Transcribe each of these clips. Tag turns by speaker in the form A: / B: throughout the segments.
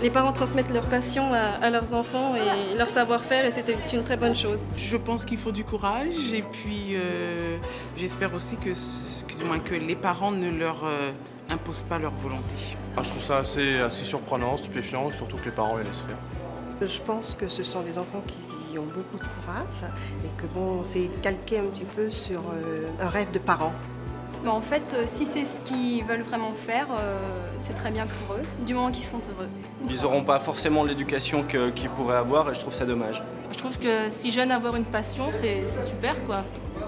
A: Les parents transmettent leur passion à leurs enfants et leur savoir-faire et c'était une très bonne chose.
B: Je pense qu'il faut du courage et puis j'espère aussi que les parents ne leur imposent pas leur volonté.
C: Je trouve ça assez surprenant, stupéfiant, surtout que les parents les laissent faire.
D: Je pense que ce sont des enfants qui ont beaucoup de courage et que bon, c'est calqué un petit peu sur un rêve de parents.
E: Mais en fait, si c'est ce qu'ils veulent vraiment faire, c'est très bien pour eux, du moment qu'ils sont heureux.
F: Ils n'auront pas forcément l'éducation qu'ils pourraient avoir et je trouve ça dommage.
G: Je trouve que si jeunes avoir une passion, c'est super quoi.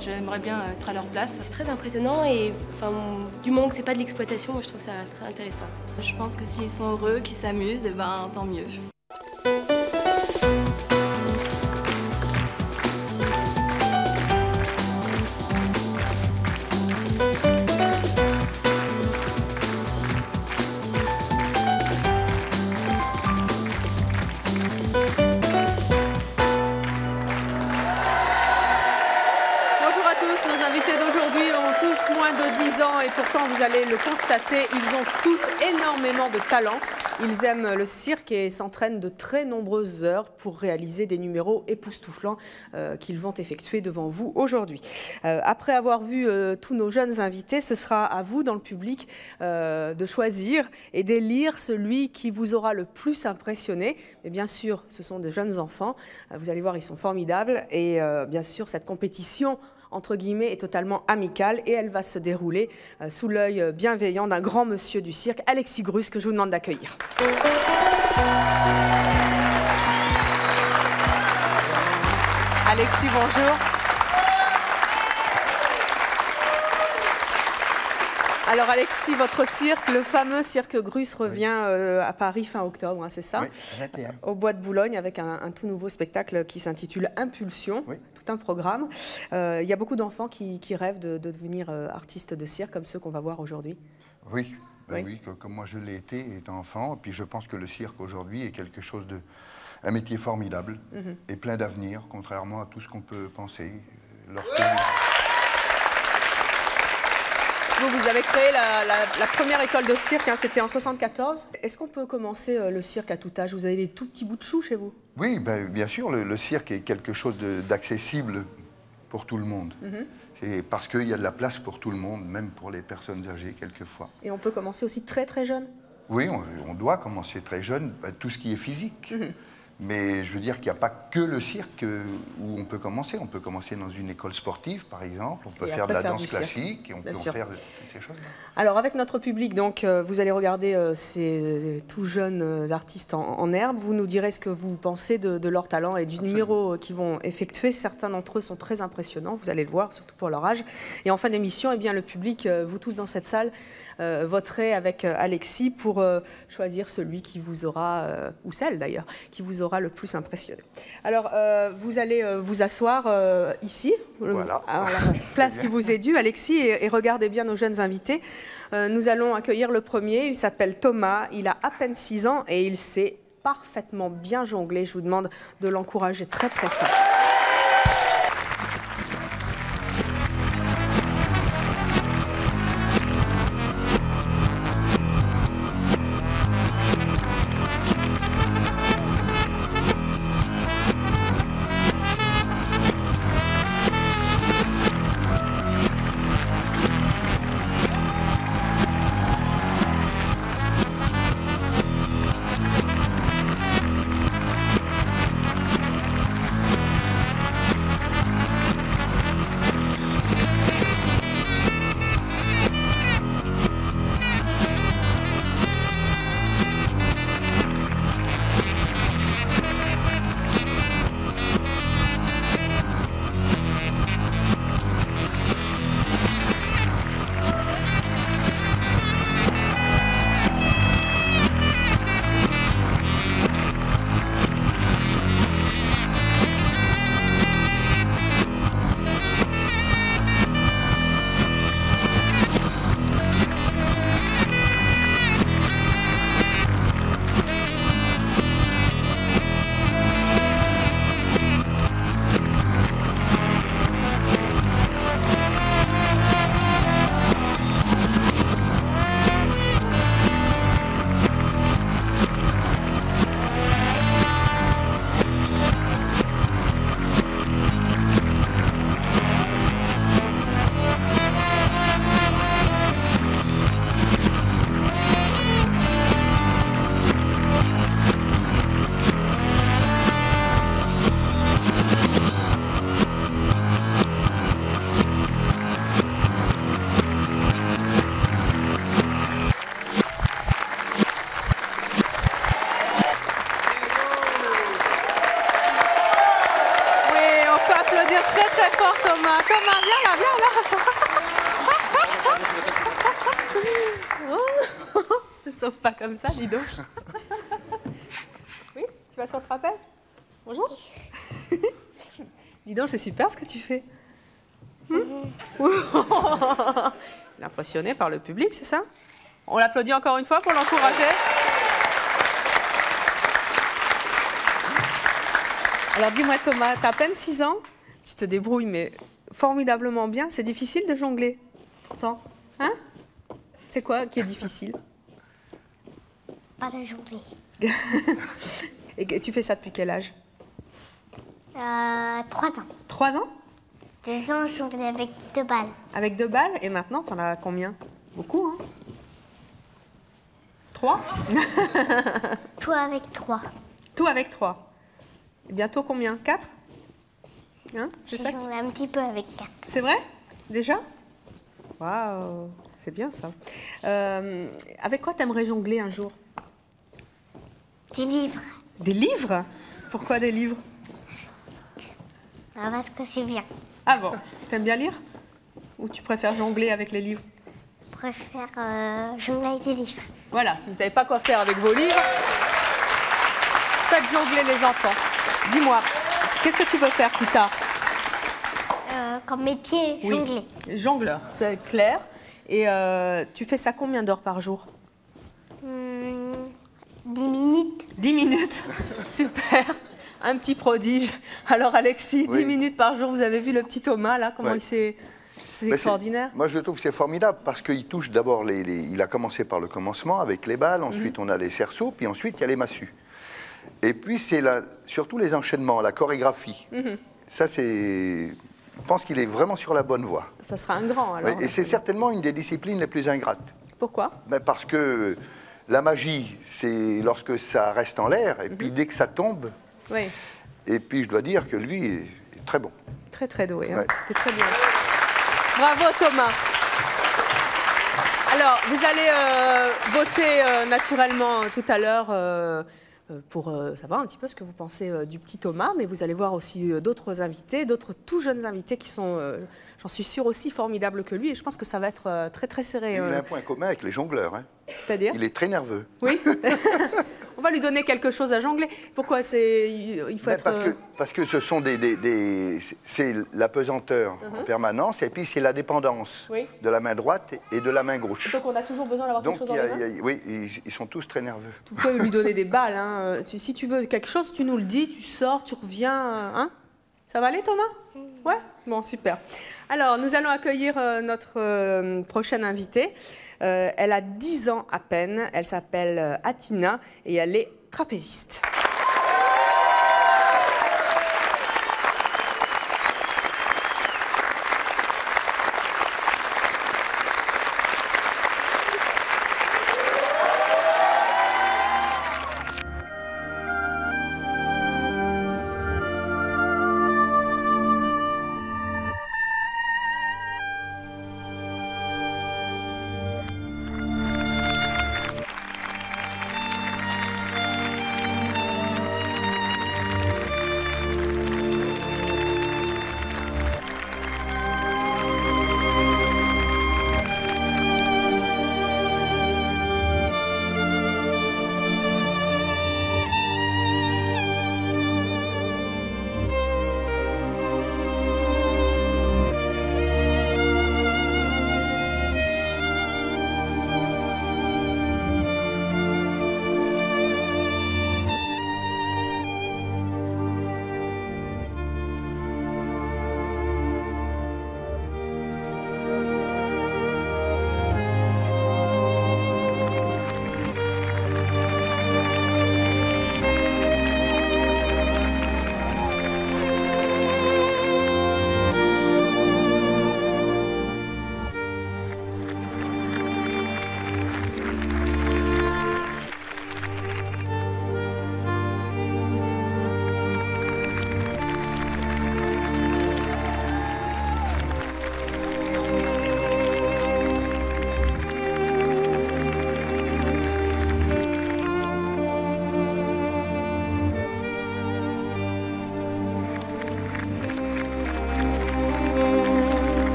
G: J'aimerais bien être à leur place.
H: C'est très impressionnant et du moment que c'est pas de l'exploitation, moi je trouve ça très intéressant.
G: Je pense que s'ils sont heureux, qu'ils s'amusent, et ben tant mieux.
I: Nos invités d'aujourd'hui ont tous moins de 10 ans et pourtant, vous allez le constater, ils ont tous énormément de talent. Ils aiment le cirque et s'entraînent de très nombreuses heures pour réaliser des numéros époustouflants qu'ils vont effectuer devant vous aujourd'hui. Après avoir vu tous nos jeunes invités, ce sera à vous, dans le public, de choisir et d'élire celui qui vous aura le plus impressionné. Mais bien sûr, ce sont de jeunes enfants. Vous allez voir, ils sont formidables. Et bien sûr, cette compétition entre guillemets, est totalement amicale et elle va se dérouler sous l'œil bienveillant d'un grand monsieur du cirque, Alexis Grus, que je vous demande d'accueillir. Alexis, bonjour. Alors Alexis, votre cirque, le fameux cirque Grus revient à Paris fin octobre, hein, c'est ça?
J: Oui, 21.
I: Au Bois de Boulogne avec un tout nouveau spectacle qui s'intitule Impulsion,
J: oui.
I: Tout un programme. Il y a beaucoup d'enfants qui rêvent de devenir artistes de cirque comme ceux qu'on va voir aujourd'hui.
J: Oui, oui, comme moi je l'ai été étant enfant. Et puis je pense que le cirque aujourd'hui est quelque chose un métier formidable et plein d'avenir, contrairement à tout ce qu'on peut penser.
I: Vous avez créé la première école de cirque, hein, c'était en 1974. Est-ce qu'on peut commencer le cirque à tout âge? Vous avez des tout petits bouts de chou chez vous?
J: Oui, bien sûr, le cirque est quelque chose d'accessible pour tout le monde. C'est parce qu'il y a de la place pour tout le monde, même pour les personnes âgées quelquefois.
I: Et on peut commencer aussi très très jeune?
J: Oui, on doit commencer très jeune, tout ce qui est physique. Mais je veux dire qu'il n'y a pas que le cirque où on peut commencer. On peut commencer dans une école sportive, par exemple. On peut faire de la danse classique et on peut en faire ces choses-là.
I: Alors, avec notre public, donc, vous allez regarder ces tout jeunes artistes en herbe. Vous nous direz ce que vous pensez de leur talent et du numéro qu'ils vont effectuer. Certains d'entre eux sont très impressionnants, vous allez le voir, surtout pour leur âge. Et en fin d'émission, eh bien, le public, vous tous dans cette salle, voterez avec Alexis pour choisir celui qui vous aura, ou celle d'ailleurs, qui vous aura le plus impressionné. Alors, vous allez vous asseoir ici, à la place qui vous est due, Alexis, et regardez bien nos jeunes invités. Nous allons accueillir le premier, il s'appelle Thomas, il a à peine 6 ans et il sait parfaitement bien jongler. Je vous demande de l'encourager très très fort. Sauf pas comme ça, dis donc. Oui, tu vas sur le trapèze? Bonjour. Dis donc, c'est super ce que tu fais. Il est impressionné par le public, c'est ça? On l'applaudit encore une fois pour l'encourager. Alors dis-moi Thomas, tu as à peine 6 ans, tu te débrouilles mais formidablement bien. C'est difficile de jongler pourtant, hein? C'est quoi qui est difficile?
K: Pas de jongler.
I: Et tu fais ça depuis quel âge?
K: 3 ans.
I: 3 ans?
K: 2 ans, je jonglais avec 2 balles.
I: Avec 2 balles? Et maintenant, tu en as combien? Beaucoup, hein? 3?
K: Tout avec 3.
I: Tout avec 3. Et bientôt combien? 4? Hein? C'est ça?
K: J'ai jonglé un petit peu avec 4.
I: C'est vrai? Déjà? Waouh! C'est bien ça. Avec quoi t'aimerais jongler un jour?
K: Des livres.
I: Des livres? Pourquoi des livres?
K: Parce que c'est bien.
I: Ah bon? T'aimes bien lire? Ou tu préfères jongler avec les livres?
K: Je préfère jongler avec des livres.
I: Voilà, si vous ne savez pas quoi faire avec vos livres, faites jongler les enfants. Dis-moi, qu'est-ce que tu veux faire plus tard?
K: Comme métier, jongler.
I: Oui, jongleur, c'est clair. Et tu fais ça combien d'heures par jour?
K: 10 minutes.
I: 10 minutes, super. Un petit prodige. Alors Alexis, 10 minutes par jour, vous avez vu le petit Thomas là, comment il s'est... C'est extraordinaire.
J: Moi, je trouve que c'est formidable parce qu'il touche d'abord il a commencé par le commencement avec les balles, ensuite on a les cerceaux, puis ensuite il y a les massues. Et puis c'est surtout les enchaînements, la chorégraphie. Ça, c'est... Je pense qu'il est vraiment sur la bonne voie.
I: Ça sera un grand alors.
J: Et c'est certainement une des disciplines les plus ingrates.
I: Pourquoi?
J: Parce que la magie, c'est lorsque ça reste en l'air, et puis dès que ça tombe.
I: Oui.
J: Et puis je dois dire que lui est très bon.
I: Très très doué, hein. C'était très bien. Bravo Thomas. Alors, vous allez voter naturellement tout à l'heure pour savoir un petit peu ce que vous pensez du petit Thomas, mais vous allez voir aussi d'autres invités, d'autres tout jeunes invités qui sont, j'en suis sûre, aussi formidables que lui, et je pense que ça va être très très serré.
J: Il a un point commun avec les jongleurs. Hein.
I: C'est-à-dire?
J: Il est très nerveux.
I: Oui. On va lui donner quelque chose à jongler. Pourquoi il faut être...
J: Parce que ce sont c'est la pesanteur en permanence, et puis c'est la dépendance de la main droite et de la main gauche.
I: Donc on a toujours besoin d'avoir quelque chose dans les mains.
J: Oui, ils sont tous très nerveux.
I: Tu peux lui donner des balles. Hein. Si tu veux quelque chose, tu nous le dis, tu sors, tu reviens. Hein. Ça va aller, Thomas? Ouais. Bon, super. Alors, nous allons accueillir notre prochaine invitée. Elle a 10 ans à peine. Elle s'appelle Atina et elle est trapéziste.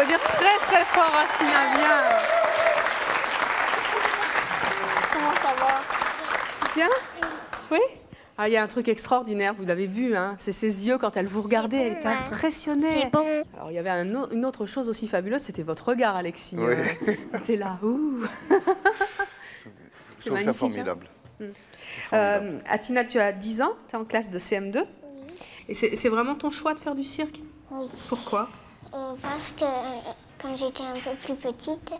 I: applaudir très très fort Atina, bien.
K: Comment ça va?
I: Bien? Oui? Ah, il y a un truc extraordinaire, vous l'avez vu, hein, c'est ses yeux quand elle vous regardait, elle était impressionnée.
K: C'est bon.
I: Alors il y avait une autre chose aussi fabuleuse, c'était votre regard, Alexis.
J: Oui.
I: T'es là, ouh.
J: Je trouve ça formidable.
I: Atina, tu as 10 ans, tu es en classe de CM2. Oui. Et c'est vraiment ton choix de faire du cirque?
K: Oui.
I: Pourquoi?
K: Parce que quand j'étais un peu plus petite,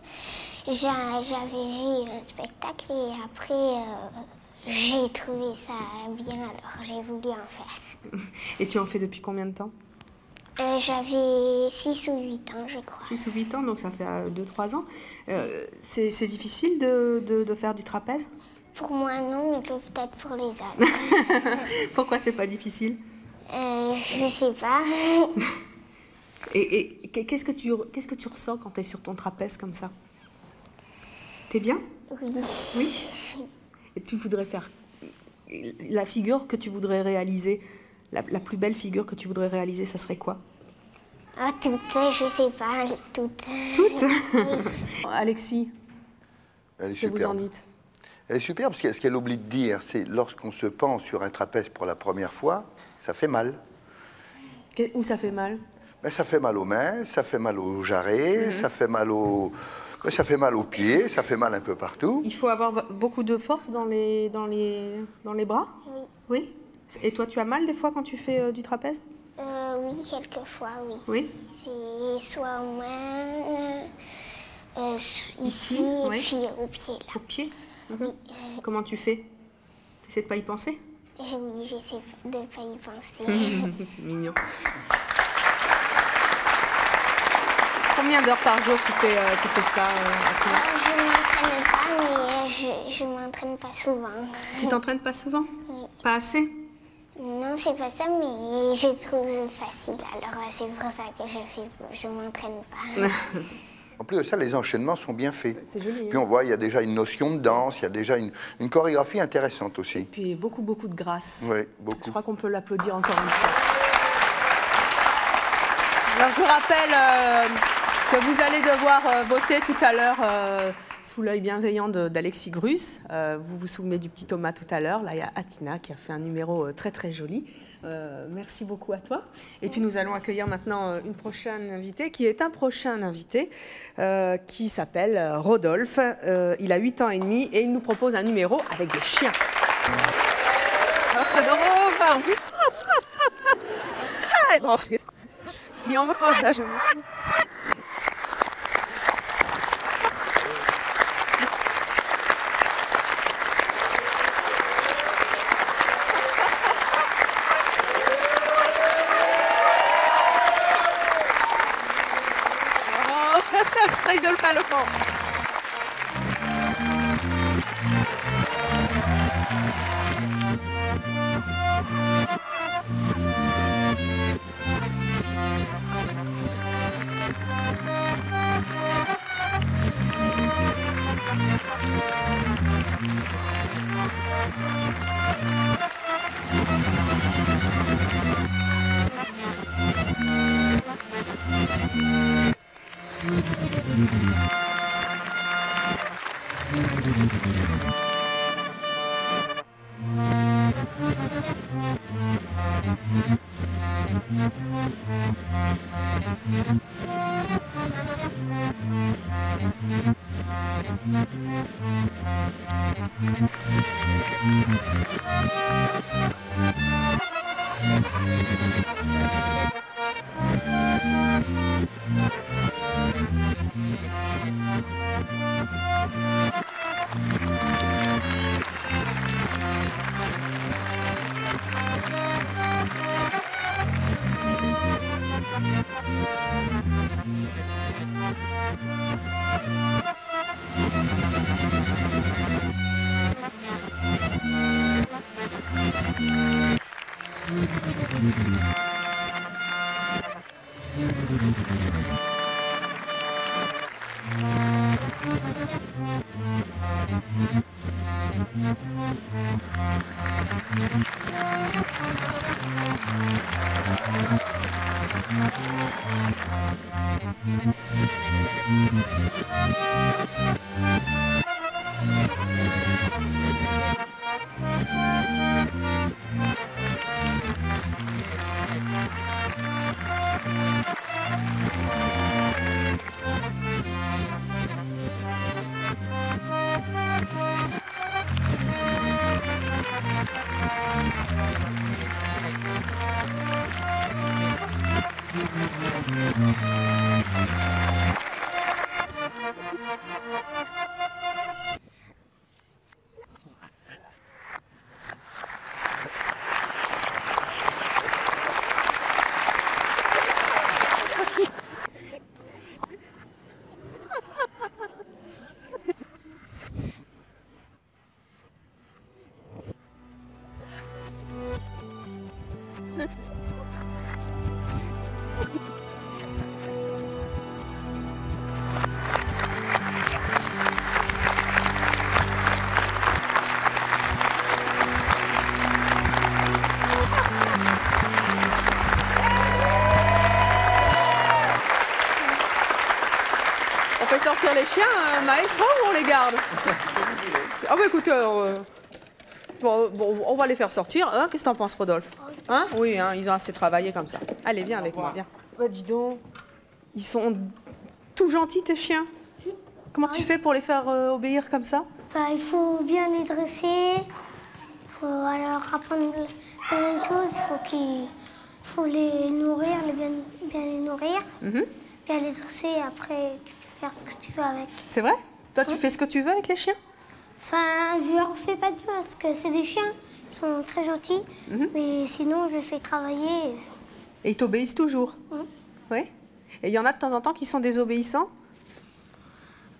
K: j'avais vu un spectacle et après j'ai trouvé ça bien, alors j'ai voulu en faire.
I: Et tu en fais depuis combien de temps?
K: J'avais 6 ou 8 ans, je crois.
I: 6 ou 8 ans, donc ça fait 2-3 ans. C'est difficile de faire du trapèze?
K: Pour moi, non, mais peut-être pour les autres.
I: Pourquoi c'est pas difficile?
K: Je sais pas.
I: Et qu'est-ce que tu ressens quand tu es sur ton trapèze comme ça? T'es bien?
K: Oui.
I: Oui. Et tu voudrais faire la figure que tu voudrais réaliser, la plus belle figure que tu voudrais réaliser, ça serait quoi?
K: Ah, toutes, je sais pas, toutes.
I: Toutes?
K: Oui.
I: Alexis,
J: qu'est-ce
I: que vous en dites?
J: Elle est superbe, parce que ce qu'elle oublie de dire, c'est lorsqu'on se pend sur un trapèze pour la première fois, ça fait mal.
I: Où ça fait mal?
J: Ben, ça fait mal aux mains, ça fait mal aux jarrets, ça fait mal aux pieds, ça fait mal un peu partout.
I: Il faut avoir beaucoup de force dans les bras?
K: Oui.
I: Oui? Et toi, tu as mal des fois quand tu fais du trapèze?
K: Oui, quelquefois, oui.
I: Oui?
K: C'est soit aux mains, ici,
I: oui.
K: Et puis au pied, là.
I: Au pied?
K: Oui.
I: Comment tu fais? Tu essaies de pas y penser?
K: Oui, j'essaie de ne pas y penser.
I: C'est mignon. Combien d'heures par jour tu fais ça, Atina?
K: Je ne m'entraîne pas, mais je m'entraîne pas souvent.
I: Tu t'entraînes pas souvent?
K: Oui.
I: Pas assez?
K: Non, c'est pas ça, mais je trouve facile. Alors c'est pour ça que je m'entraîne pas.
J: En plus de ça, les enchaînements sont bien faits.
I: C'est joli.
J: Puis on voit, il y a déjà une notion de danse, il y a déjà une chorégraphie intéressante aussi.
I: Et puis beaucoup de grâce.
J: Oui, beaucoup.
I: Je crois qu'on peut l'applaudir encore une fois. Alors je vous rappelle que vous allez devoir voter tout à l'heure sous l'œil bienveillant d'Alexis Grus. Vous vous souvenez du petit Thomas tout à l'heure. Là, il y a Atina qui a fait un numéro très très joli. Merci beaucoup à toi. Et puis nous allons accueillir maintenant une prochaine invitée qui est un prochain invité qui s'appelle Rodolphe. Il a 8 ans et demi et il nous propose un numéro avec des chiens. Idol pas le fond. On fait sortir les chiens, maestro, ou on les garde? Ah bah écoutez, bon, on va les faire sortir. Hein? Qu'est-ce que t'en penses, Rodolphe? Hein? Oui, hein, ils ont assez travaillé comme ça. Allez, viens avec moi, viens. Bah dis donc, ils sont tout gentils, tes chiens. Comment tu fais pour les faire obéir comme ça?
K: Bah, il faut bien les dresser, il faut leur apprendre plein de choses, il faut les nourrir, bien les nourrir, bien les dresser, et après tu peux faire ce que tu veux avec.
I: C'est vrai? Toi, tu fais ce que tu veux avec les chiens?
K: Enfin, je leur fais pas de mal parce que c'est des chiens, ils sont très gentils, mais sinon je les fais travailler.
I: Et ils t'obéissent toujours? Oui. Et il y en a de temps en temps qui sont désobéissants?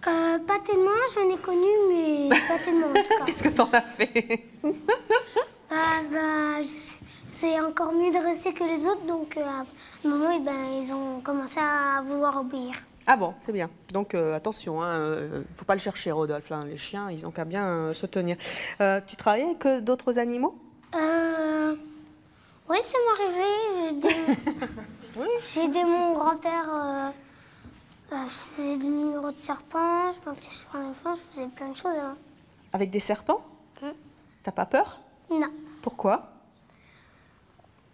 K: Pas tellement, j'en ai connu, mais pas tellement en tout cas.
I: Qu'est-ce que t'en as fait?
K: C'est encore mieux dressé que les autres, donc à un moment, ils ont commencé à vouloir obéir.
I: Ah bon, c'est bien. Donc attention, faut pas le chercher, Rodolphe. Hein. Les chiens, ils ont qu'à bien se tenir. Tu travailles avec d'autres animaux?
K: Oui, ça m'est arrivé. J'ai aidé mon grand-père. Je faisais des numéros de serpents, je montais sur un éléphant, je faisais plein de choses. Hein.
I: Avec des serpents? T'as pas peur?
K: Non.
I: Pourquoi?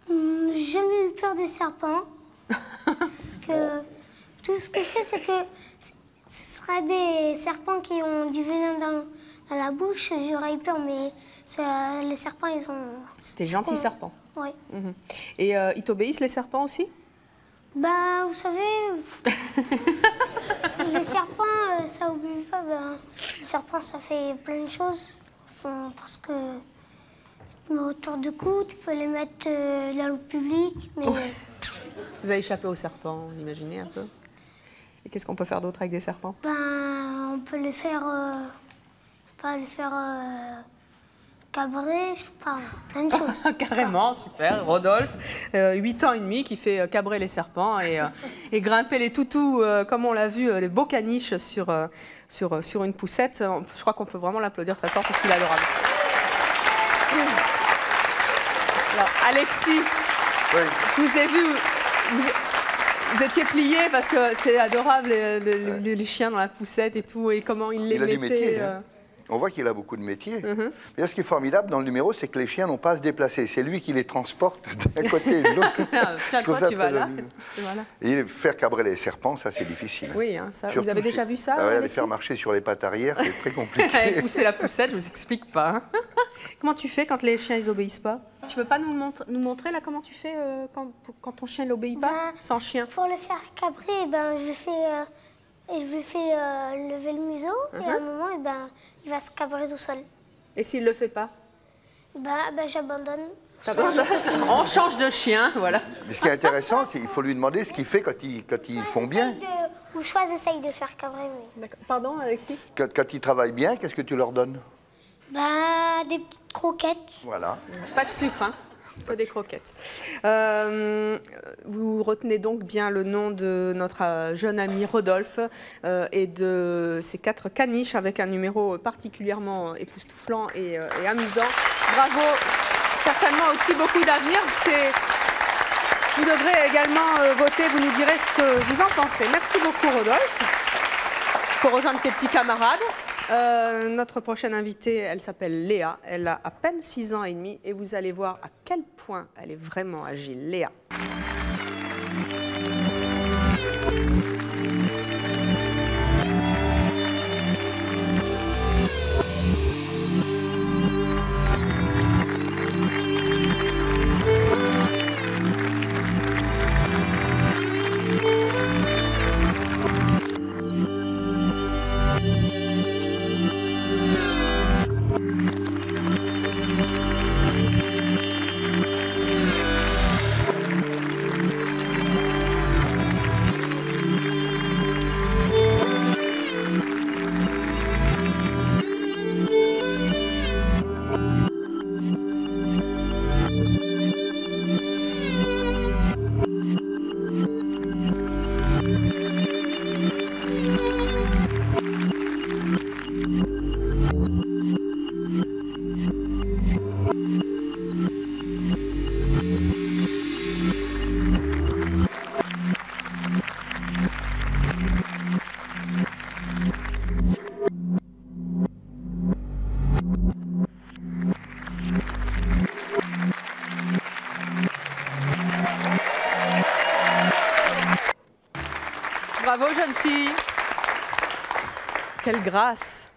K: J'ai jamais eu peur des serpents. Parce que tout ce que je sais, c'est que ce sera des serpents qui ont du venin dans la bouche. J'aurais eu peur, mais les serpents, ils ont...
I: C'est des gentils serpents.
K: Oui.
I: Et ils t'obéissent, les serpents aussi?
K: Ben, vous savez, les serpents, ça obéit pas. Ben, les serpents, ça fait plein de choses. Parce que tu mets autour du cou, tu peux les mettre dans le public. Mais...
I: Vous avez échappé aux serpents, vous imaginez un peu? Et qu'est-ce qu'on peut faire d'autre avec des serpents?
K: Ben, on peut les faire, cabrer, je sais pas, plein de choses.
I: Carrément, super. Rodolphe, 8 ans et demi, qui fait cabrer les serpents et grimper les toutous, comme on l'a vu, les beaux caniches sur une poussette. Je crois qu'on peut vraiment l'applaudir très fort parce qu'il est adorable. Alors, Alexis, je vous ai vu, vous étiez plié parce que c'est adorable, les chiens dans la poussette et tout, et comment il les mettait.
J: Il a du métier, hein. On voit qu'il a beaucoup de métiers. Mais là, ce qui est formidable dans le numéro, c'est que les chiens n'ont pas à se déplacer. C'est lui qui les transporte d'un côté et de l'autre.
I: Tiens, toi, tu vas là.
J: Et faire cabrer les serpents, ça, c'est difficile.
I: Oui, hein, ça, vous avez déjà vu ça?
J: Les faire marcher sur les pattes arrière, c'est très compliqué.
I: Pousser la poussette, je vous explique pas. Hein. Comment tu fais quand les chiens, ils obéissent pas? Tu veux pas nous montrer là comment tu fais quand ton chien n'obéit pas, sans chien?
K: Pour le faire cabrer, je lui fais lever le museau, et à un moment, il va se cabrer tout seul.
I: Et s'il le fait pas?
K: J'abandonne.
I: On change de chien, voilà.
J: Mais ce qui est intéressant, c'est qu'il faut lui demander ce qu'il fait quand ils font bien.
K: Ou soit j'essaye de faire cabrer, oui.
I: Pardon, Alexis?
J: Quand ils travaillent bien, qu'est-ce que tu leur donnes?
K: Des petites croquettes.
J: Voilà.
I: Pas de sucre, hein? Pas des croquettes. Vous retenez donc bien le nom de notre jeune ami Rodolphe et de ses 4 caniches avec un numéro particulièrement époustouflant et amusant. Bravo, certainement aussi beaucoup d'avenir. Vous devrez également voter, vous nous direz ce que vous en pensez. Merci beaucoup Rodolphe. Pour rejoindre tes petits camarades. Notre prochaine invitée, elle s'appelle Léa. Elle a à peine 6 ans et demi et vous allez voir à quel point elle est vraiment agile. Léa. Bravo, jeune fille. Quelle grâce.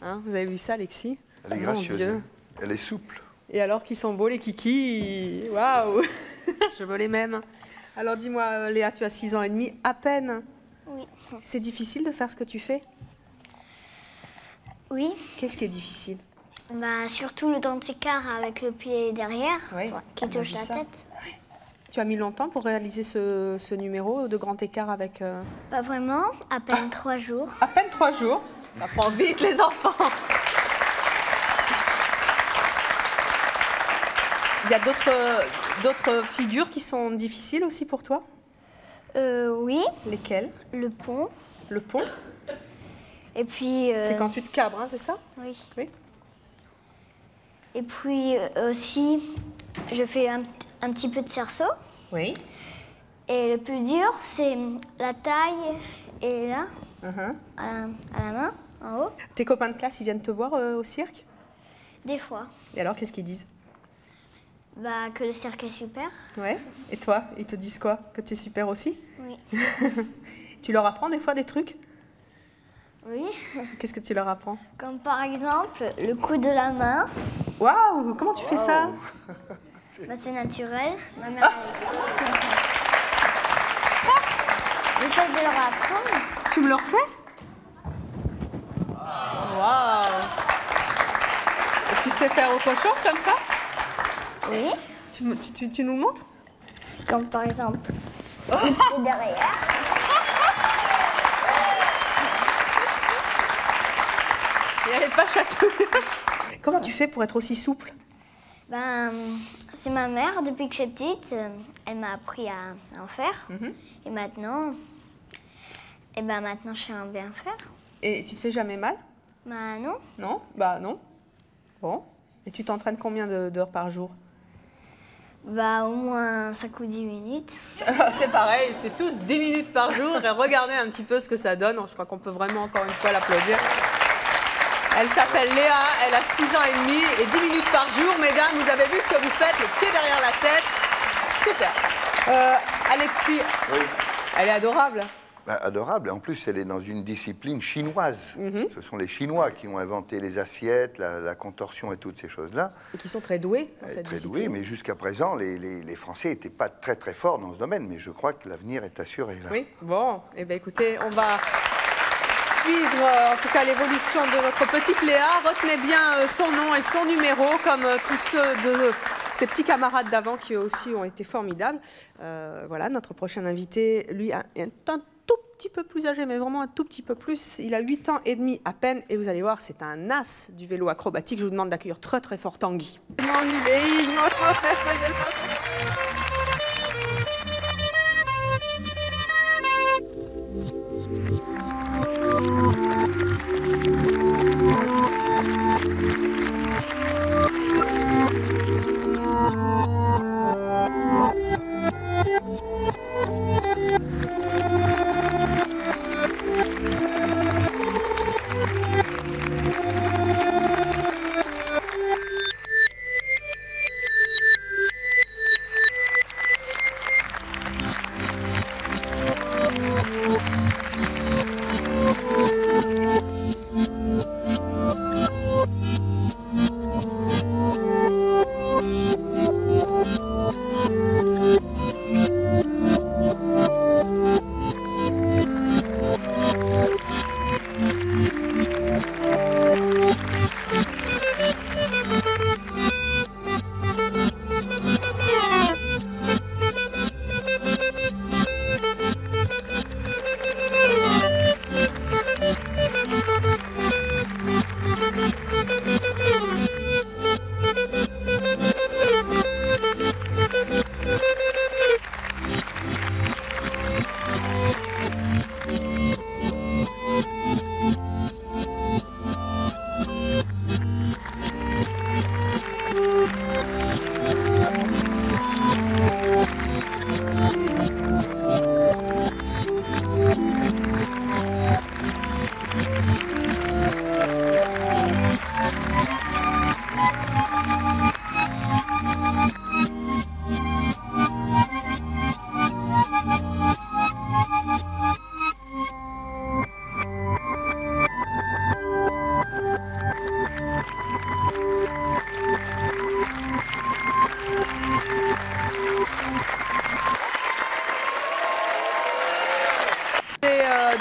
I: Hein, vous avez vu ça, Alexis?
J: Elle est gracieuse. Elle est souple.
I: Et alors qu'ils sont beaux, les kikis. Waouh. Je veux les mêmes. Alors dis-moi, Léa, tu as 6 ans et demi à peine.
K: Oui.
I: C'est difficile de faire ce que tu fais?
K: Oui.
I: Qu'est-ce qui est difficile?
K: Bah, surtout le grand écart avec le pied derrière,
I: oui,
K: qui touche la tête.
I: Tu as mis longtemps pour réaliser ce numéro de grand écart avec...
K: Pas vraiment, à peine 3 jours.
I: À peine 3 jours? Ça prend vite, les enfants. Il y a d'autres figures qui sont difficiles aussi pour toi?
K: Oui.
I: Lesquelles?
K: Le pont.
I: Le pont?
K: Et puis...
I: C'est quand tu te cabres, hein, c'est ça?
K: Oui.
I: Oui.
K: Et puis aussi, je fais un petit peu de cerceau.
I: Oui.
K: Et le plus dur, c'est la taille et là, à la main, en haut.
I: Tes copains de classe, ils viennent te voir au cirque?
K: Des fois.
I: Et alors, qu'est-ce qu'ils disent?
K: Bah, que le cirque est super.
I: Ouais. Et toi, ils te disent quoi? Que tu es super aussi?
K: Oui.
I: Tu leur apprends des fois des trucs?
K: Oui.
I: Qu'est-ce que tu leur apprends?
K: Comme par exemple, le coup de la main.
I: Waouh! Comment tu fais ça?
K: Bah, c'est naturel. Ma mère j'essaie de leur apprendre.
I: Tu me le refais? Waouh! Tu sais faire autre chose comme ça?
K: Oui.
I: Tu nous le montres?
K: Comme par exemple, le pied derrière.
I: Et elle n'est pas chatouilleuse. Comment tu fais pour être aussi souple?
K: Ben, c'est ma mère, depuis que je suis petite, elle m'a appris à en faire. Et maintenant, maintenant, je sais en bien faire.
I: Et tu te fais jamais mal?
K: Bah non.
I: Non? Bah non. Bon. Et tu t'entraînes combien d'heures par jour?
K: Bah au moins 5 ou 10 minutes.
I: C'est pareil, c'est tous 10 minutes par jour. Et regardez un petit peu ce que ça donne. Je crois qu'on peut vraiment encore une fois l'applaudir. Elle s'appelle Léa, elle a 6 ans et demi et 10 minutes par jour. Mesdames, vous avez vu ce que vous faites, le pied derrière la tête. Super. Alexis,
J: oui.
I: Elle est adorable.
J: Ben, adorable. En plus, elle est dans une discipline chinoise. Ce sont les Chinois qui ont inventé les assiettes, la contorsion et toutes ces choses-là.
I: Et qui sont très doués dans cette
J: très
I: discipline.
J: doués, mais jusqu'à présent, les Français n'étaient pas très très forts dans ce domaine. Mais je crois que l'avenir est assuré là.
I: Oui, bon. Eh bien, écoutez, on va suivre en tout cas l'évolution de notre petite Léa. Retenez bien son nom et son numéro, comme tous ceux de ses petits camarades d'avant qui eux aussi ont été formidables. Voilà, notre prochain invité, lui, est un tout petit peu plus âgé, mais vraiment un tout petit peu plus. Il a 8 ans et demi à peine et vous allez voir, c'est un as du vélo acrobatique. Je vous demande d'accueillir très très fort Tanguy.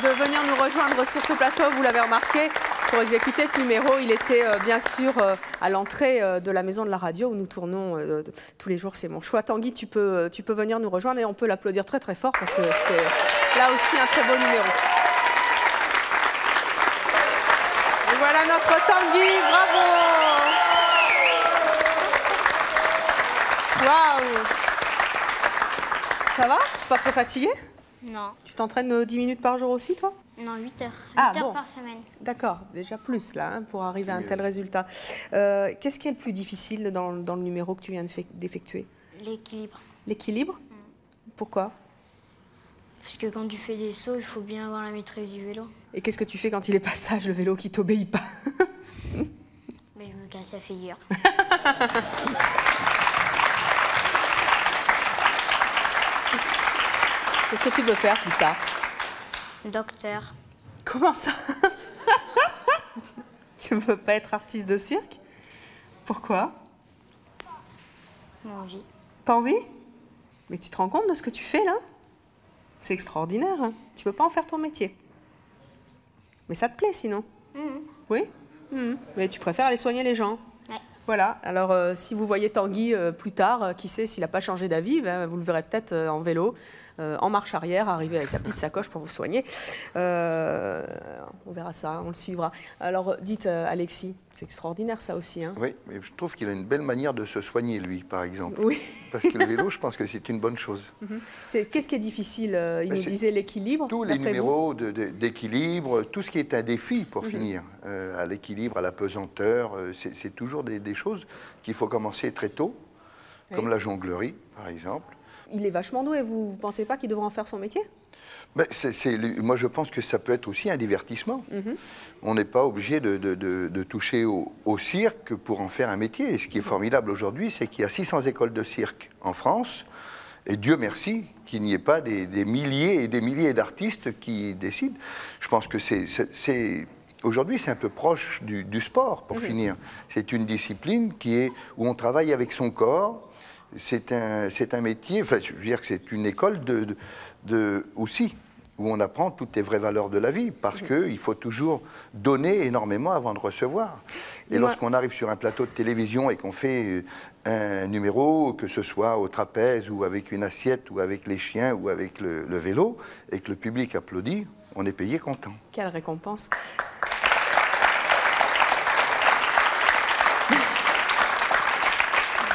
I: De venir nous rejoindre sur ce plateau, vous l'avez remarqué, pour exécuter ce numéro. Il était bien sûr à l'entrée de la maison de la radio où nous tournons tous les jours. C'est mon choix. Tanguy, tu peux venir nous rejoindre et on peut l'applaudir très très fort parce que c'était là aussi un très beau numéro. Et voilà notre Tanguy, bravo! Waouh! Ça va? Pas trop fatigué?
K: Non.
I: Tu t'entraînes 10 minutes par jour aussi, toi?
K: Non, 8 heures. 8 heures par semaine.
I: D'accord, déjà plus là, hein, pour arriver à un tel résultat. Qu'est-ce qui est le plus difficile dans le numéro que tu viens d'effectuer?
K: L'équilibre.
I: L'équilibre? Pourquoi?
K: Parce que quand tu fais des sauts, il faut bien avoir la maîtrise du vélo.
I: Et qu'est-ce que tu fais quand il est pas sage, le vélo qui t'obéit pas?
K: Mais je me casse la figure.
I: Qu'est-ce que tu veux faire plus tard?
K: Docteur.
I: Comment ça? Tu veux pas être artiste de cirque? Pourquoi?
K: Pas envie.
I: Pas envie? Mais tu te rends compte de ce que tu fais là? C'est extraordinaire, hein? Tu veux pas en faire ton métier? Mais ça te plaît sinon? Oui? Mais tu préfères aller soigner les gens?
K: Ouais.
I: Voilà, alors si vous voyez Tanguy plus tard, qui sait s'il n'a pas changé d'avis, ben, vous le verrez peut-être en vélo, en marche arrière, arriver avec sa petite sacoche pour vous soigner. On verra ça, on le suivra. Alors dites Alexis, c'est extraordinaire ça aussi. Hein?
J: Oui, mais je trouve qu'il a une belle manière de se soigner lui, par exemple.
I: Oui.
J: Parce que le vélo, je pense que c'est une bonne chose.
I: Qu'est-ce qui est difficile? Il nous disait l'équilibre.
J: Tous les numéros d'équilibre, tout ce qui est un défi pour finir, à l'équilibre, à la pesanteur, c'est toujours des choses qu'il faut commencer très tôt, comme la jonglerie, par exemple.
I: Il est vachement doué, vous ne pensez pas qu'il devrait en faire son métier?
J: Mais moi, je pense que ça peut être aussi un divertissement. On n'est pas obligé de toucher au cirque pour en faire un métier. Et ce qui est formidable aujourd'hui, c'est qu'il y a 600 écoles de cirque en France. Et Dieu merci qu'il n'y ait pas des milliers et des milliers d'artistes qui décident. Je pense que aujourd'hui, c'est un peu proche du sport, pour finir. C'est une discipline où on travaille avec son corps. C'est un métier, enfin, je veux dire que c'est une école aussi, où on apprend toutes les vraies valeurs de la vie, parce qu'il faut toujours donner énormément avant de recevoir. Et lorsqu'on arrive sur un plateau de télévision et qu'on fait un numéro, que ce soit au trapèze, ou avec une assiette, ou avec les chiens, ou avec le vélo, et que le public applaudit, on est payé content.
I: Quelle récompense!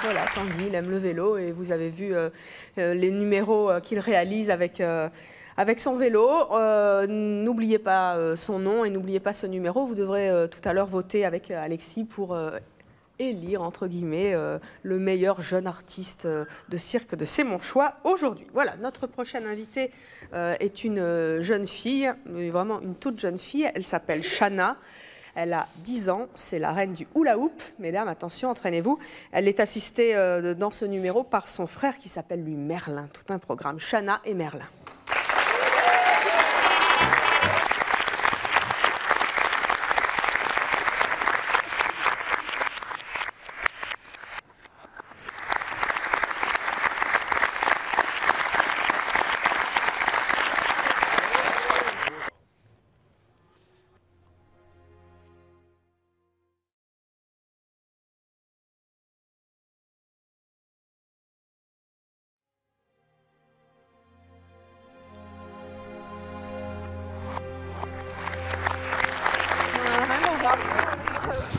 I: Voilà, Tanguy, il aime le vélo et vous avez vu les numéros qu'il réalise avec son vélo. N'oubliez pas son nom et n'oubliez pas ce numéro. Vous devrez tout à l'heure voter avec Alexis pour élire, entre guillemets, le meilleur jeune artiste de cirque de C'est mon choix aujourd'hui. Voilà, notre prochaine invitée est une jeune fille, vraiment une toute jeune fille. Elle s'appelle Chana. Elle a 10 ans, c'est la reine du hula hoop. Mesdames, attention, entraînez-vous. Elle est assistée dans ce numéro par son frère qui s'appelle lui Merlin. Tout un programme, Chana et Merlin.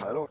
J: Alors.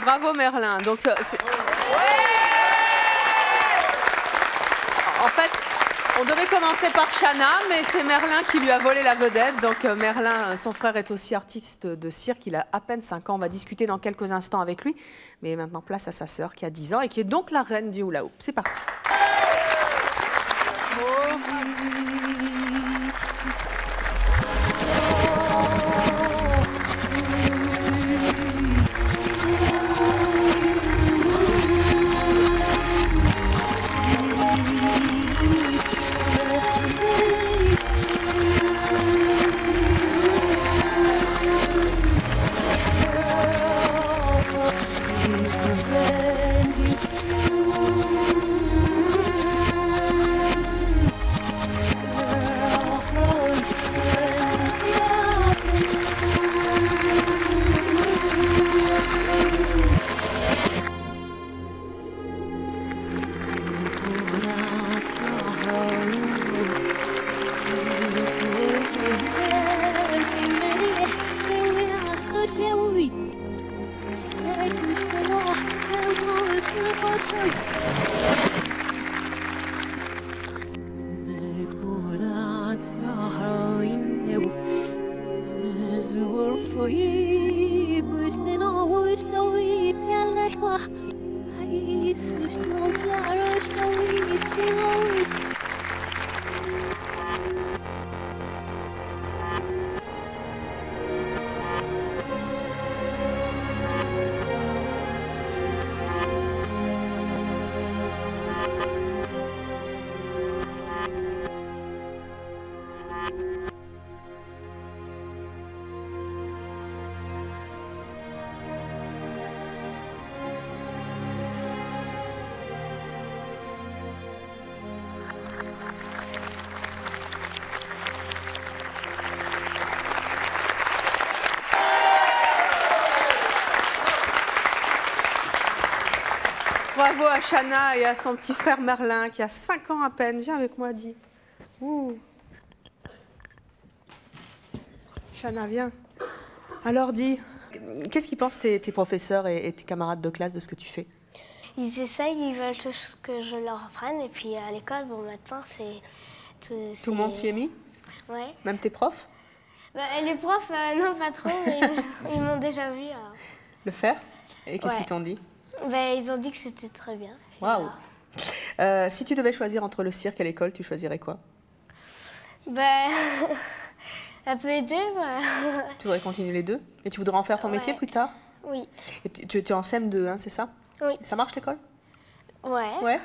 I: Bravo Merlin. Donc, en fait, on devait commencer par Chana, mais c'est Merlin qui lui a volé la vedette. Donc Merlin, son frère est aussi artiste de cirque. Il a à peine 5 ans. On va discuter dans quelques instants avec lui. Mais maintenant, place à sa sœur qui a 10 ans et qui est donc la reine du hula hoop. C'est parti. à Chana et à son petit frère Merlin qui a 5 ans à peine. Viens avec moi, Di. Ouh. Chana, viens. Alors, Di, qu'est-ce qu'ils pensent tes professeurs et tes camarades de classe de ce que tu fais?
K: Ils essayent, ils veulent tout ce que je leur apprenne. Et puis à l'école, bon, maintenant, c'est...
I: Tout le monde s'y est mis?
K: Ouais.
I: Même tes profs?
K: Bah, les profs, non, pas trop, mais ils m'ont déjà vu.
I: Le faire? Et qu'est-ce qu'ils t'ont dit?
K: Bah, ils ont dit que c'était très bien.
I: Waouh! Si tu devais choisir entre le cirque et l'école, tu choisirais quoi?
K: Bah, un peu les deux.
I: Tu voudrais continuer les deux? Et tu voudrais en faire ton métier plus tard?
K: Oui.
I: Et tu es en CM2, hein, c'est ça?
K: Oui.
I: Ça marche l'école?
K: Ouais.
I: Ouais.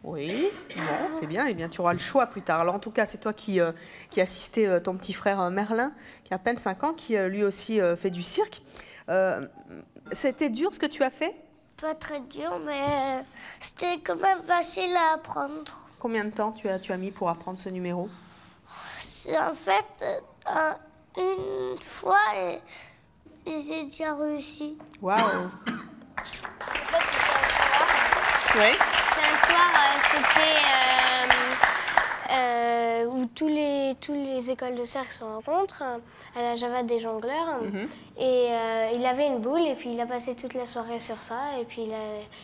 I: Oui, bon, c'est bien. Eh bien, tu auras le choix plus tard. Alors, en tout cas, c'est toi qui assistais ton petit frère Merlin, qui a à peine 5 ans, qui lui aussi fait du cirque. C'était dur ce que tu as fait?
K: Pas très dur, mais c'était quand même facile à apprendre.
I: Combien de temps tu as mis pour apprendre ce numéro?
K: C'est en fait une fois et j'ai déjà réussi.
I: Waouh! Oui.
K: Un soir, c'était où tous les écoles de cirque se rencontrent à la Java des jongleurs. Et il avait une boule et puis il a passé toute la soirée sur ça. Et puis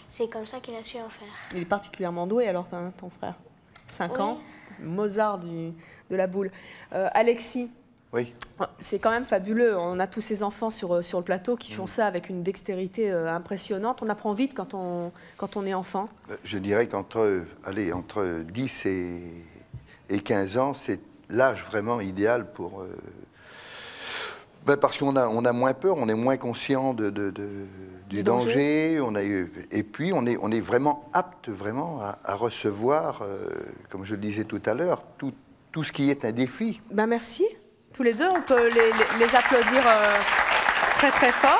K: c'est comme ça qu'il a su en faire.
I: Il est particulièrement doué alors, ton frère. 5 ans, Mozart de la boule. Alexis.
J: Oui.
I: C'est quand même fabuleux. On a tous ces enfants sur le plateau qui font ça avec une dextérité impressionnante. On apprend vite quand on est enfant.
J: Je dirais qu'entre 10 et 15 ans, c'est l'âge vraiment idéal pour... parce qu'on a moins peur, on est moins conscient du danger. Et puis, on est vraiment apte à recevoir, comme je le disais tout à l'heure, tout ce qui est un défi.
I: Ben merci. Tous les deux, on peut les applaudir très très fort.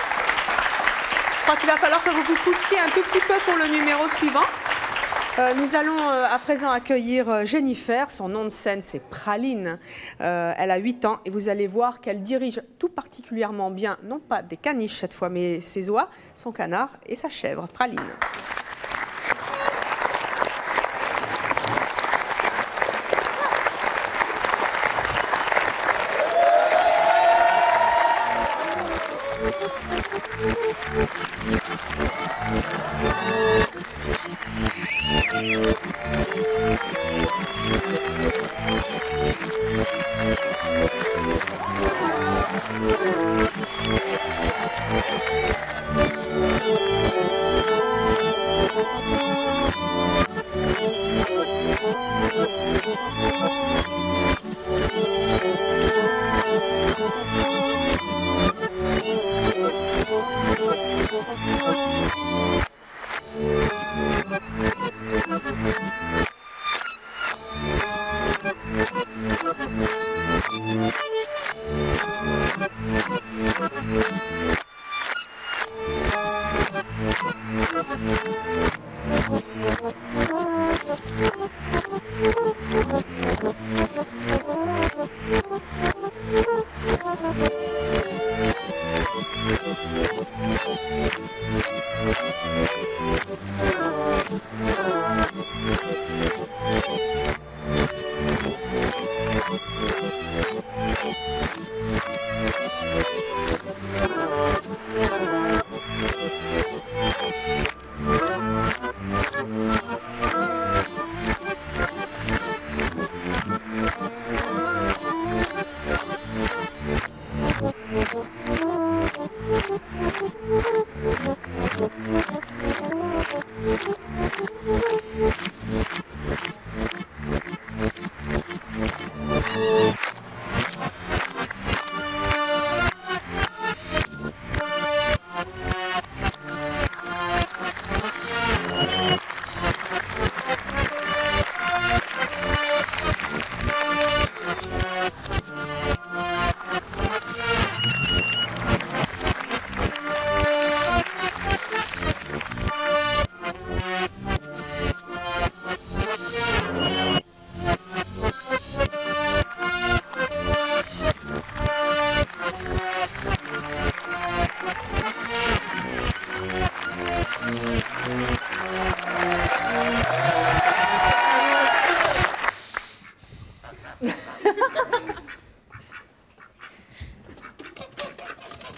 I: Je crois qu'il va falloir que vous vous poussiez un tout petit peu pour le numéro suivant. Nous allons à présent accueillir Jennifer. Son nom de scène, c'est Praline. Elle a 8 ans et vous allez voir qu'elle dirige tout particulièrement bien, non pas des caniches cette fois, mais ses oies, son canard et sa chèvre. Praline.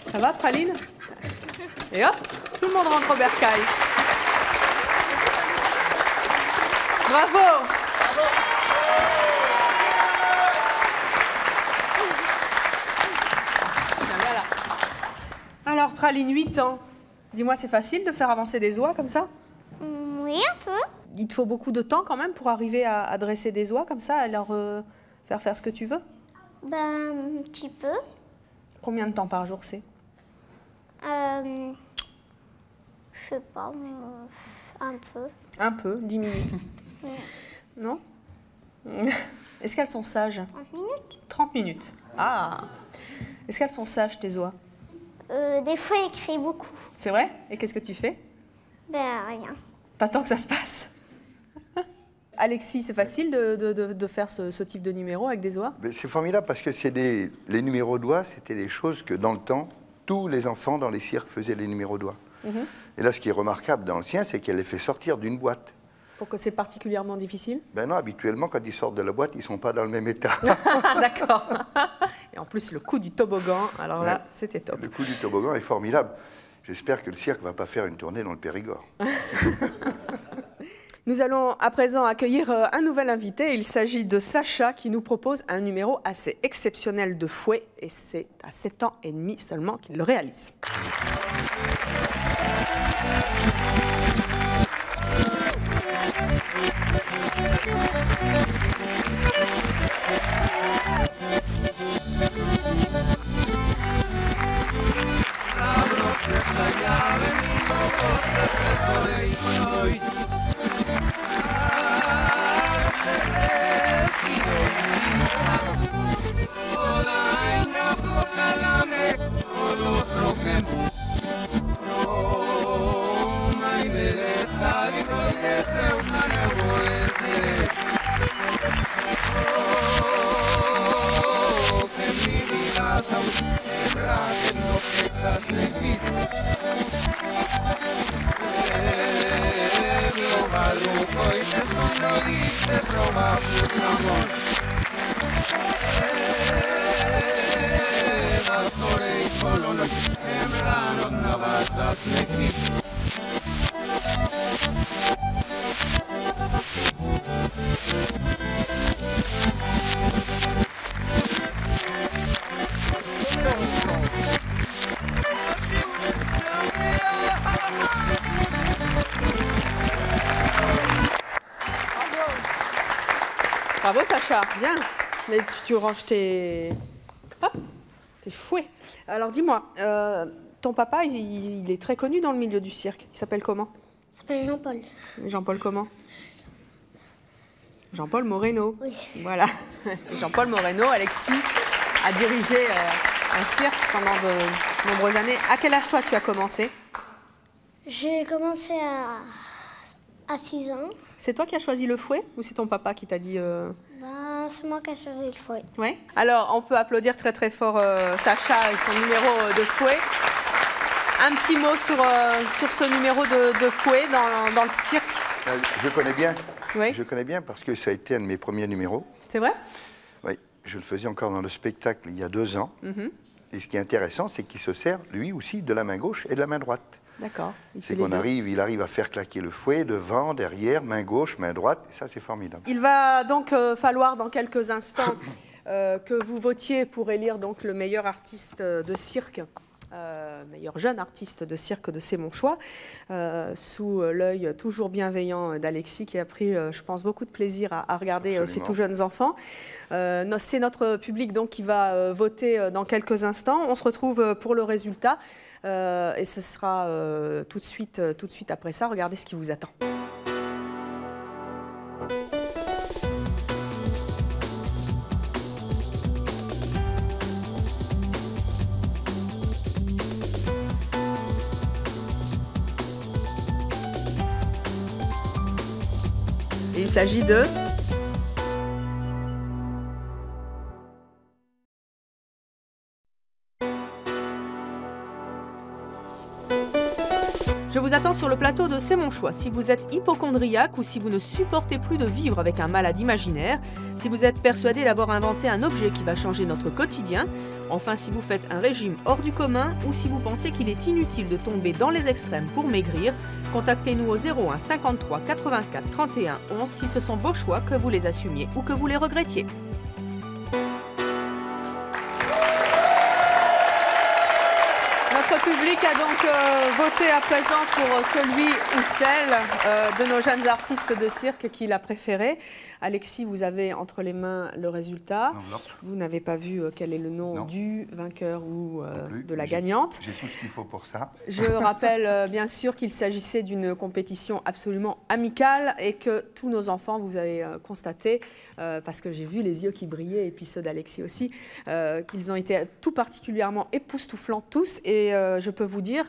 I: Ça va, Praline? Et hop, tout le monde rentre au bercail. Bravo! Voilà. Alors, Praline, 8 ans. Dis-moi, c'est facile de faire avancer des oies comme ça?
K: Oui, un peu.
I: Il te faut beaucoup de temps quand même pour arriver à dresser des oies comme ça, à leur faire ce que tu veux?
K: Ben, un petit peu.
I: Combien de temps par jour c'est?
K: Je sais pas, un peu.
I: Un peu, 10 minutes. Non? Est-ce qu'elles sont sages?
K: 30 minutes.
I: 30 minutes. Ah! Est-ce qu'elles sont sages, tes oies?
K: Des fois, elles crient beaucoup.
I: C'est vrai? Et qu'est-ce que tu fais?
K: Ben, rien.
I: T'attends que ça se passe? Alexis, c'est facile de faire ce type de numéro avec des oies?
J: C'est formidable parce que les numéros d'oies, c'était des choses que dans le temps, tous les enfants dans les cirques faisaient les numéros d'oies. Et là, ce qui est remarquable dans le sien, c'est qu'elle les fait sortir d'une boîte.
I: Pourquoi c'est particulièrement difficile?
J: Ben non, habituellement, quand ils sortent de la boîte, ils ne sont pas dans le même état.
I: D'accord. Et en plus, le coup du toboggan, alors là, c'était top.
J: Le coup du toboggan est formidable. J'espère que le cirque ne va pas faire une tournée dans le Périgord.
I: Nous allons à présent accueillir un nouvel invité. Il s'agit de Sacha qui nous propose un numéro assez exceptionnel de fouet. Et c'est à 7 ans et demi seulement qu'il le réalise. Bravo Sacha, bien. Mais tu ranges tes fouets. Alors dis-moi, ton papa, il est très connu dans le milieu du cirque. Il s'appelle comment?
K: Il s'appelle Jean-Paul.
I: Jean-Paul comment? Jean-Paul Moreno.
K: Oui.
I: Voilà. Jean-Paul Moreno, Alexis, a dirigé un cirque pendant de nombreuses années. À quel âge toi tu as commencé?
K: J'ai commencé à 6 ans.
I: C'est toi qui as choisi le fouet ou c'est ton papa qui t'a dit
K: Ben, c'est moi qui ai choisi le fouet.
I: Ouais. Alors, on peut applaudir très très fort Sacha et son numéro de fouet. Un petit mot sur ce numéro de fouet dans le cirque.
J: Je connais bien.
I: Oui.
J: Je connais bien parce que ça a été un de mes premiers numéros.
I: C'est vrai?
J: Oui, je le faisais encore dans le spectacle il y a 2 ans. Et ce qui est intéressant, c'est qu'il se sert, lui aussi, de la main gauche et de la main droite.
I: D'accord.
J: C'est qu'il arrive à faire claquer le fouet devant, derrière, main gauche, main droite, et ça c'est formidable.
I: Il va donc falloir dans quelques instants que vous votiez pour élire donc le meilleur artiste de cirque, meilleur jeune artiste de cirque de C'est mon choix, sous l'œil toujours bienveillant d'Alexis qui a pris, je pense, beaucoup de plaisir à regarder ces tout jeunes enfants. C'est notre public donc qui va voter dans quelques instants. On se retrouve pour le résultat. Et ce sera tout de suite après ça. Regardez ce qui vous attend. Et il s'agit de... Je vous attends sur le plateau de C'est mon choix. Si vous êtes hypocondriaque ou si vous ne supportez plus de vivre avec un malade imaginaire, si vous êtes persuadé d'avoir inventé un objet qui va changer notre quotidien, enfin si vous faites un régime hors du commun ou si vous pensez qu'il est inutile de tomber dans les extrêmes pour maigrir, contactez-nous au 01 53 84 31 11 si ce sont vos choix, que vous les assumiez ou que vous les regrettiez. Notre public a donc voté à présent pour celui ou celle de nos jeunes artistes de cirque qu'il a préféré. Alexis, vous avez entre les mains le résultat. Vous n'avez pas vu quel est le nom du vainqueur ou de la gagnante.
J: J'ai tout ce qu'il faut pour ça.
I: Je rappelle bien sûr qu'il s'agissait d'une compétition absolument amicale et que tous nos enfants, vous avez constaté, parce que j'ai vu les yeux qui brillaient et puis ceux d'Alexis aussi, qu'ils ont été tout particulièrement époustouflants tous. Et je peux vous dire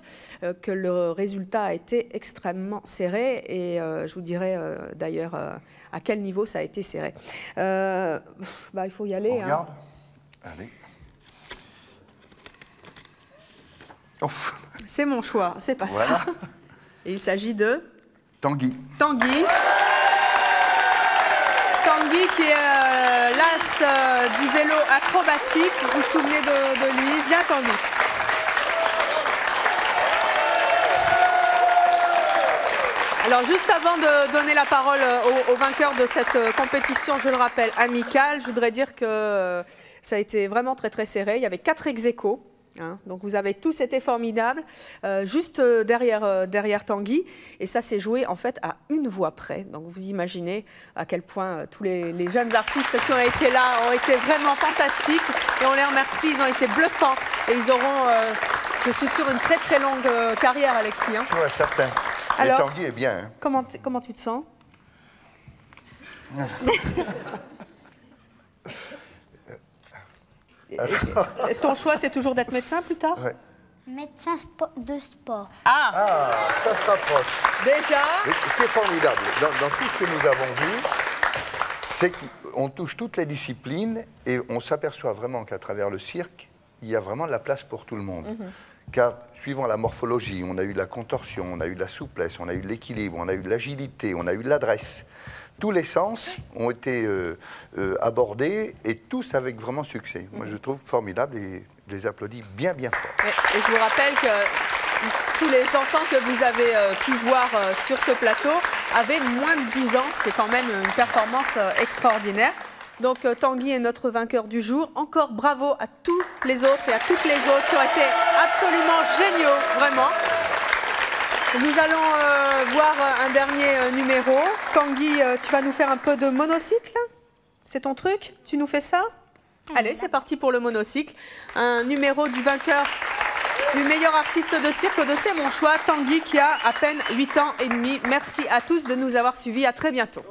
I: que le résultat a été extrêmement serré et je vous dirai d'ailleurs à quel niveau ça a été serré. Il faut y aller.
J: On regarde. Allez.
I: C'est mon choix, c'est pas ça. Et il s'agit de
J: Tanguy.
I: Tanguy. Tanguy qui est l'as du vélo acrobatique. Vous vous souvenez de lui? Bien Tanguy. Alors, juste avant de donner la parole au vainqueur de cette compétition, je le rappelle, amicale, je voudrais dire que ça a été vraiment très très serré. Il y avait 4 ex-aequo, hein, donc vous avez tous été formidables, juste derrière Tanguy. Et ça s'est joué en fait à une voix près. Donc vous imaginez à quel point tous les jeunes artistes qui ont été là ont été vraiment fantastiques. Et on les remercie, ils ont été bluffants. Et ils auront, je suis sûre, une très très longue carrière, Alexis. Hein.
J: Oui, certain. Alors, et Tanguy est bien. Hein.
I: Comment tu te sens? Ton choix, c'est toujours d'être médecin plus tard?
J: Ouais.
K: Médecin de sport.
J: Ah, ça se rapproche.
I: Déjà.
J: Mais ce qui est formidable, dans tout ce que nous avons vu, c'est qu'on touche toutes les disciplines et on s'aperçoit vraiment qu'à travers le cirque, il y a vraiment de la place pour tout le monde. Car suivant la morphologie, on a eu de la contorsion, on a eu de la souplesse, on a eu de l'équilibre, on a eu de l'agilité, on a eu de l'adresse. Tous les sens ont été abordés et tous avec vraiment succès. Moi, je trouve formidable et je les applaudis bien, bien fort.
I: Et je vous rappelle que tous les enfants que vous avez pu voir sur ce plateau avaient moins de 10 ans, ce qui est quand même une performance extraordinaire. Donc Tanguy est notre vainqueur du jour. Encore bravo à tous les autres et à toutes les autres qui ont été absolument géniaux, vraiment. Nous allons voir un dernier numéro. Tanguy, tu vas nous faire un peu de monocycle? C'est ton truc? Tu nous fais ça? Allez, c'est parti pour le monocycle. Un numéro du vainqueur du meilleur artiste de cirque de C'est mon choix, Tanguy, qui a à peine 8 ans et demi. Merci à tous de nous avoir suivis. À très bientôt.